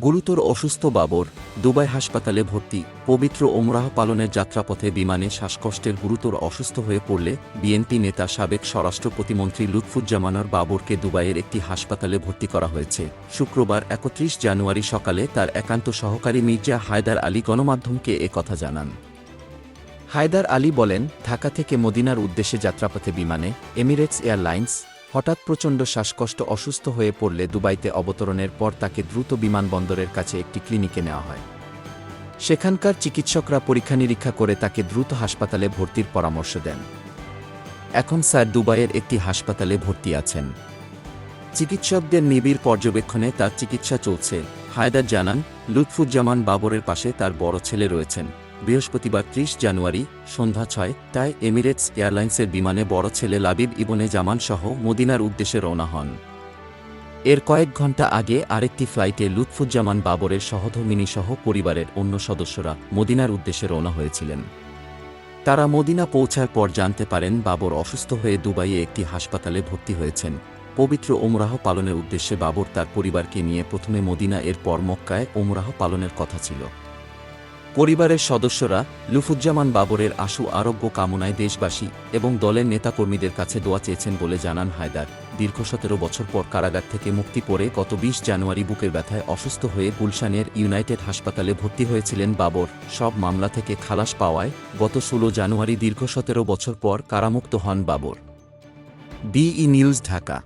গুরুতর অসুস্থ বাবর দুবাই হাসপাতালে ভর্তি। পবিত্র ওমরাহ পালনের যাত্রাপথে বিমানে শ্বাসকষ্টের গুরুতর অসুস্থ হয়ে পড়লে বিএনপি নেতা সাবেক স্বরাষ্ট্র প্রতিমন্ত্রী লুৎফুজ্জামানের বাবরকে দুবাইয়ের একটি হাসপাতালে ভর্তি করা হয়েছে। শুক্রবার ৩১ জানুয়ারি সকালে তার একান্ত সহকারী মির্জা হায়দার আলী গণমাধ্যমকে কথা জানান। হায়দার আলী বলেন, ঢাকা থেকে মদিনার উদ্দেশ্যে যাত্রাপথে বিমানে এমিরেটস এয়ারলাইন্স হঠাৎ প্রচণ্ড শ্বাসকষ্ট অসুস্থ হয়ে পড়লে দুবাইতে অবতরণের পর তাকে দ্রুত বিমানবন্দরের কাছে একটি ক্লিনিকে নেওয়া হয়। সেখানকার চিকিৎসকরা পরীক্ষা নিরীক্ষা করে তাকে দ্রুত হাসপাতালে ভর্তির পরামর্শ দেন। এখন স্যার দুবাইয়ের একটি হাসপাতালে ভর্তি আছেন। চিকিৎসকদের নিবিড় পর্যবেক্ষণে তার চিকিৎসা চলছে। হায়দার জানান, লুৎফুজ্জামান বাবরের পাশে তার বড় ছেলে রয়েছেন। বৃহস্পতিবার ৩০ জানুয়ারি সন্ধ্যা ৬টায় এমিরেটস এয়ারলাইন্সের বিমানে বড় ছেলে লাবিব ইবনে জামান সহ মদিনার উদ্দেশ্যে রওনা হন। এর কয়েক ঘণ্টা আগে আরেকটি ফ্লাইটে লুৎফুজ্জামান বাবরের সহধর্মিণী সহ পরিবারের অন্য সদস্যরা মদিনার উদ্দেশ্যে রওনা হয়েছিলেন। তারা মদিনা পৌঁছার পর জানতে পারেন বাবর অসুস্থ হয়ে দুবাইয়ে একটি হাসপাতালে ভর্তি হয়েছেন। পবিত্র ওমরাহ পালনের উদ্দেশ্যে বাবর তার পরিবারকে নিয়ে প্রথমে মদিনা, এরপর মক্কায় ওমরাহ পালনের কথা ছিল। পরিবারের সদস্যরা লুৎফুজ্জামান বাবরের আশু আরোগ্য কামনায় দেশবাসী এবং দলের নেতাকর্মীদের কাছে দোয়া চেয়েছেন বলে জানান হায়দার। দীর্ঘ ১৭ বছর পর কারাগার থেকে মুক্তি পেয়ে গত ২০ জানুয়ারি বুকের ব্যথায় অসুস্থ হয়ে গুলশানের ইউনাইটেড হাসপাতালে ভর্তি হয়েছিলেন বাবর। সব মামলা থেকে খালাস পাওয়ায় গত ১৬ জানুয়ারি দীর্ঘ ১৭ বছর পর কারামুক্ত হন বাবর। BE news, Dhaka.